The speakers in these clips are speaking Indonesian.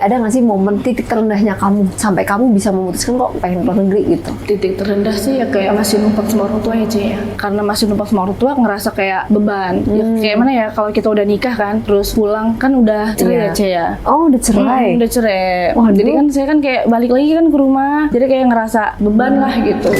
Ada nggak sih momen titik terendahnya kamu sampai kamu bisa memutuskan kok pengen keluar negeri gitu? Titik terendah sih ya kayak masih numpang sama orang tua ya Cie ya. Karena masih numpang sama orang tua ngerasa kayak beban. Ya, kayak mana ya kalau kita udah nikah kan, terus pulang kan udah cerai ya Cie ya. Oh udah cerai? Udah cerai. Waduh. Jadi kan saya kan kayak balik lagi kan ke rumah. Jadi kayak ngerasa beban lah gitu.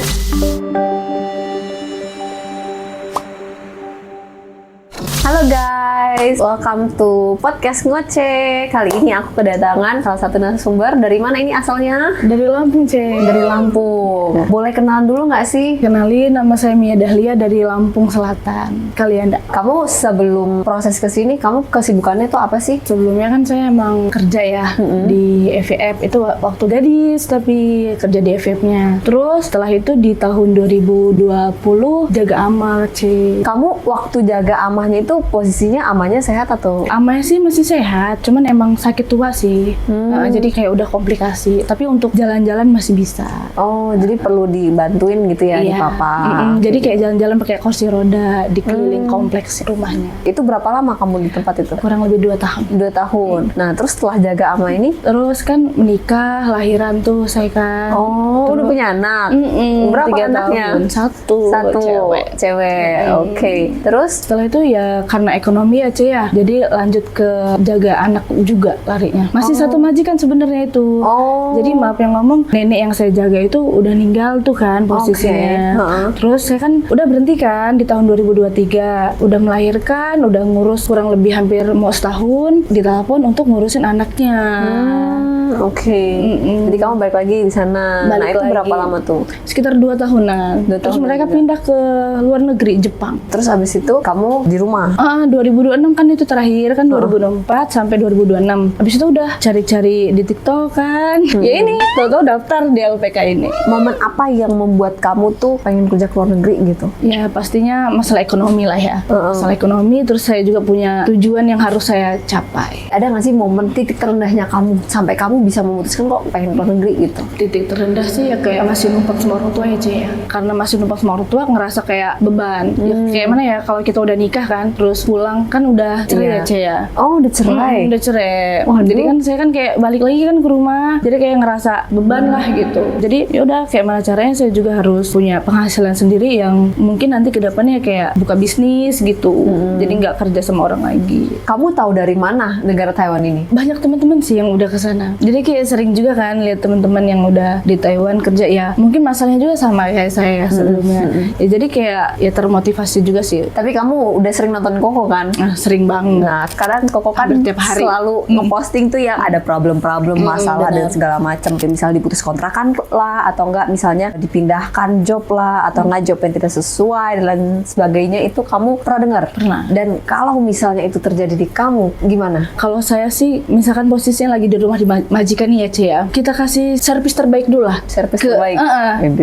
Halo guys, welcome to podcast Ngoceh. Kali ini aku kedatangan salah satu narasumber. Dari mana ini asalnya? Dari Lampung Cie. Dari Lampung. Boleh kenalan dulu nggak sih? Kenalin, nama saya Mia Dahlia dari Lampung Selatan. Kalian enggak? Kamu sebelum proses kesini, kamu kesibukannya tuh apa sih? Sebelumnya kan saya emang kerja ya di FVF, itu waktu gadis tapi kerja di FVF-nya. Terus setelah itu di tahun 2020 jaga amah Cie. Kamu waktu jaga amahnya itu posisinya amahnya sehat atau? Amahnya sih masih sehat, cuman emang sakit tua sih. Jadi kayak udah komplikasi. Tapi untuk jalan-jalan masih bisa. Oh, jadi perlu dibantuin gitu ya di Iya. papa. Jadi kayak jalan-jalan pakai kursi roda di keliling kompleks rumahnya. Itu berapa lama kamu di tempat itu? Kurang lebih 2 tahun. 2 tahun. Nah, terus setelah jaga ama ini, Terus kan menikah, lahiran tuh saya kan. udah punya anak. Berapa 3 anaknya? tahun. Satu Cewek. Oke. Terus Setelah itu ya karena ekonomi ya Cie ya, jadi lanjut ke jaga anak juga larinya. Masih satu majikan sebenarnya itu. Jadi maaf yang ngomong, nenek yang saya jaga itu udah meninggal tuh kan posisinya. Terus saya kan udah berhenti kan di tahun 2023, udah melahirkan, udah ngurus kurang lebih hampir mau setahun, ditelepon untuk ngurusin anaknya. Oke. Jadi kamu balik lagi di sana. Balik Nah, itu lagi. berapa lama tuh? Sekitar 2 tahunan. 2 Terus tahun mereka juga. pindah ke luar negeri, Jepang. Terus habis itu kamu di rumah. 2026 kan itu terakhir kan 2024 sampai 2026. Habis itu udah cari-cari di TikTok kan. Ya ini, tahu-tahu daftar di LPK ini. Momen apa yang membuat kamu tuh pengen kerja ke luar negeri gitu? Ya pastinya masalah ekonomi lah ya. Masalah ekonomi, terus saya juga punya tujuan yang harus saya capai. Ada nggak sih momen titik terendahnya kamu sampai kamu bisa memutuskan kok pengen keluar negeri gitu? Titik terendah sih ya kayak masih numpang sama orang tua ya Cie ya. Karena masih numpang sama orang tua ngerasa kayak beban. Ya, kayak mana ya kalau kita udah nikah kan, terus pulang kan udah cerai ya Cie ya. Oh, udah cerai. Udah cerai. Waduh. Jadi kan saya kan kayak balik lagi kan ke rumah. Jadi kayak ngerasa beban lah gitu. Jadi yaudah kayak mana caranya saya juga harus punya penghasilan sendiri yang mungkin nanti ke depannya kayak buka bisnis gitu. Jadi nggak kerja sama orang lagi. Kamu tahu dari mana negara Taiwan ini? Banyak teman-teman sih yang udah ke sana. Jadi kayak sering juga kan lihat teman-teman yang udah di Taiwan kerja ya. Mungkin masalahnya juga sama kayak saya sebelumnya. Ya jadi kayak ya termotivasi juga sih. Tapi kamu udah sering nonton Koko kan? Nah, sering banget. Nah, sekarang Koko kan Hampir tiap hari. selalu ngeposting tuh yang ada problem-problem, masalah dan benar. segala macam. Kayak misalnya diputus kontrakan lah, atau enggak misalnya dipindahkan job lah, atau enggak job yang tidak sesuai dan lain sebagainya. Itu kamu pernah dengar? Pernah. Dan kalau misalnya itu terjadi di kamu, gimana? Kalau saya sih, misalkan posisinya lagi di rumah di majikan nih ya Cie ya, kita kasih servis terbaik dulu lah. Servis Ke, terbaik.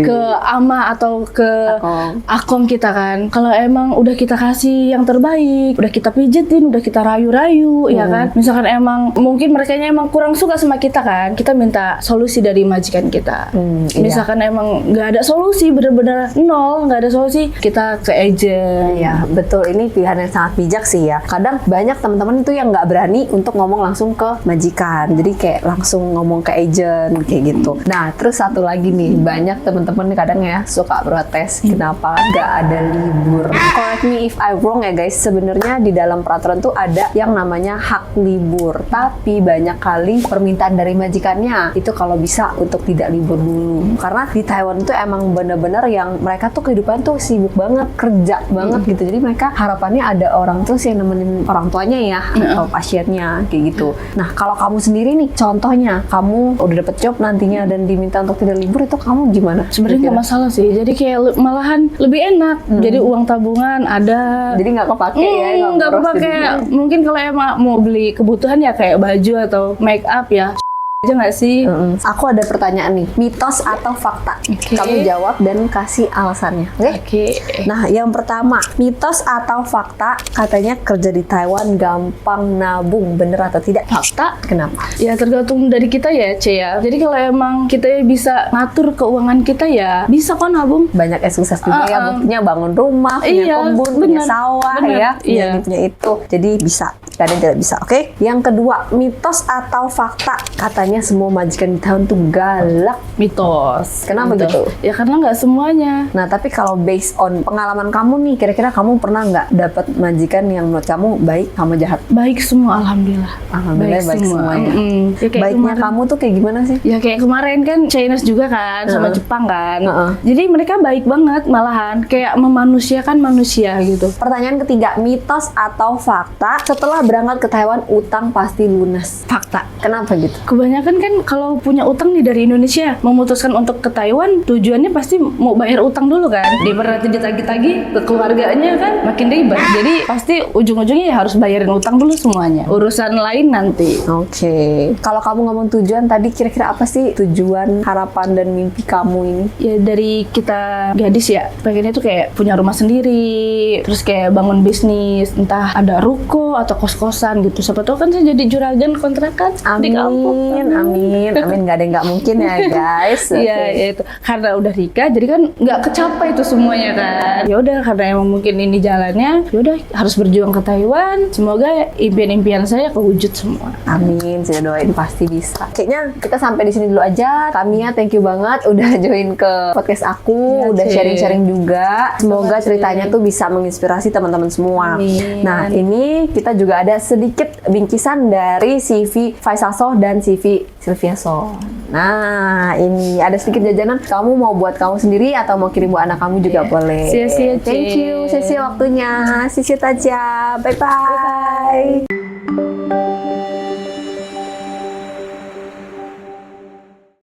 ke ama atau ke Akom. akom kita kan. Kalau emang udah kita kasih yang terbaik, udah kita pijetin, udah kita rayu-rayu, ya kan. Misalkan emang mungkin mereka emang kurang suka sama kita kan, kita minta solusi dari majikan kita. Iya. Misalkan emang nggak ada solusi, bener-bener nol, nggak ada solusi, kita ke agent. Iya, betul. Ini pilihan yang sangat bijak sih ya. Kadang banyak teman-teman itu yang nggak berani untuk ngomong langsung ke majikan. Jadi kayak langsung ngomong ke agent kayak gitu. Nah, terus satu lagi nih, banyak teman-teman kadang ya suka protes kenapa nggak ada libur. Correct me if I wrong ya guys. Sebenarnya di dalam peraturan tuh ada yang namanya hak libur. Tapi banyak kali permintaan dari majikannya itu kalau bisa untuk tidak libur dulu. Karena di Taiwan itu emang bener-bener yang mereka tuh kehidupan tuh sibuk banget, kerja banget gitu. Jadi mereka harapannya ada orang tuh sih yang nemenin orang tuanya ya atau pasiennya kayak gitu. Nah, kalau kamu sendiri nih, contohnya kamu udah dapet job nantinya dan diminta untuk tidak libur, itu kamu gimana? Sebenarnya nggak masalah sih, jadi kayak malahan lebih enak. Jadi uang tabungan ada. Jadi nggak kepake ya? Nggak boros kepake. jadinya. Mungkin kalau emang mau beli kebutuhan ya kayak baju atau make up ya. aja nggak sih? Aku ada pertanyaan nih, mitos atau fakta? Oke. Kamu jawab dan kasih alasannya, oke? Oke. Nah, yang pertama, mitos atau fakta, katanya kerja di Taiwan gampang nabung, bener atau tidak? Fakta. Kenapa? Ya tergantung dari kita ya, Ce ya. Jadi kalau emang kita bisa ngatur keuangan kita ya, bisa kok nabung. Banyak yang sukses juga ya, buktinya bangun rumah, punya Iya, kebun, punya bener, sawah bener, ya, iya. punya itu. Jadi bisa, gak ada yang tidak bisa, oke? Yang kedua, mitos atau fakta, katanya semua majikan di Taiwan tuh galak. Mitos. Kenapa gitu? Ya karena nggak semuanya. Nah, tapi kalau based on pengalaman kamu nih, kira-kira kamu pernah nggak dapat majikan yang menurut kamu baik sama jahat? Baik semua, alhamdulillah. Alhamdulillah baik semua ya. Ya, kayak Baiknya kemarin- kamu tuh kayak gimana sih? Ya kayak kemarin kan Chinese juga kan sama Jepang kan. Jadi mereka baik banget malahan kayak memanusiakan manusia gitu. Pertanyaan ketiga, mitos atau fakta, setelah berangkat ke Taiwan utang pasti lunas? Fakta. Kenapa gitu? Kebanyakan kan kalau punya utang nih dari Indonesia memutuskan untuk ke Taiwan tujuannya pasti mau bayar utang dulu kan. Daripada nanti ditagih-tagih ke keluarganya kan makin ribet. Jadi pasti ujung-ujungnya ya harus bayarin utang dulu semuanya. Urusan lain nanti. Oke. Kalau kamu ngomong tujuan tadi, kira-kira apa sih tujuan, harapan, dan mimpi kamu ini? Ya dari kita gadis ya pengennya tuh kayak punya rumah sendiri, terus kayak bangun bisnis, entah ada ruko atau kos-kosan gitu. Siapa tahu kan saya jadi juragan kontrakan di kampung. Amin. Gak ada yang nggak mungkin ya guys. Iya, Oke. ya itu karena udah nikah, jadi kan nggak kecapai itu semuanya kan. Ya udah karena emang mungkin ini jalannya, ya udah harus berjuang ke Taiwan. Semoga impian-impian saya kewujud semua. Amin, saya doain pasti bisa. Kayaknya kita sampai di sini dulu aja. Tamia, thank you banget udah join ke podcast aku, Iya, udah Ci. sharing-sharing juga. Semoga Sama-sama, ceritanya tuh bisa menginspirasi teman-teman semua. Amin. Nah, ini kita juga ada sedikit bingkisan dari CV Faisal Soh dan CV Sylvia Soh. Nah, ini ada sedikit jajanan. Kamu mau buat kamu sendiri atau mau kirim buat anak kamu juga boleh. Sia-sia, Ci. Thank you, waktunya. Sisi Taja. Bye-bye.